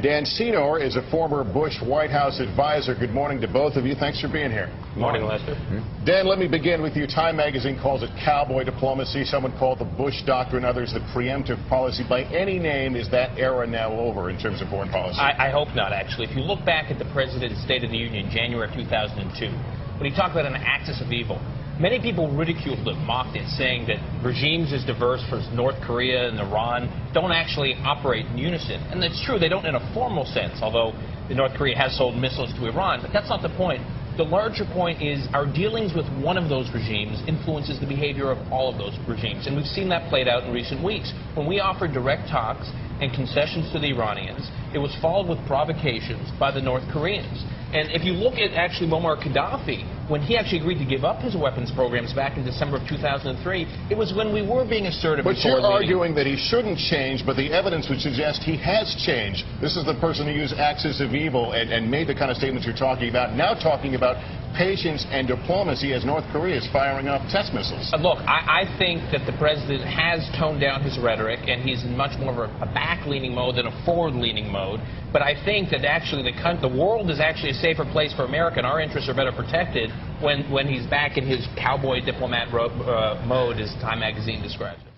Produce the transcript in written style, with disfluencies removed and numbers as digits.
Dan Senor is a former Bush White House advisor. Good morning to both of you. Thanks for being here. Good morning, Lester. Dan, let me begin with you. Time magazine calls it cowboy diplomacy. Someone called the Bush Doctrine, others the preemptive policy. By any name, is that era now over in terms of foreign policy? I hope not, actually. If you look back at the President's State of the Union, January of 2002, when he talked about an axis of evil, many people ridiculed it, mocked it, saying that regimes as diverse as North Korea and Iran don't actually operate in unison. And that's true, they don't in a formal sense, although North Korea has sold missiles to Iran. But that's not the point. The larger point is our dealings with one of those regimes influences the behavior of all of those regimes. And we've seen that played out in recent weeks. When we offered direct talks and concessions to the Iranians, it was followed with provocations by the North Koreans. And if you look at actually Muammar Gaddafi, when he actually agreed to give up his weapons programs back in December of 2003, it was when we were being assertive. But you're arguing that he shouldn't change, but the evidence would suggest he has changed. This is the person who used axis of evil and made the kind of statements you're talking about, now talking about patience and diplomacy as North Korea is firing off test missiles. Look, I think that the president has toned down his rhetoric, and he's in much more of a back-leaning mode than a forward-leaning mode. But I think that actually the world is actually a safer place for America, and our interests are better protected when he's back in his cowboy diplomat mode, as Time magazine describes it.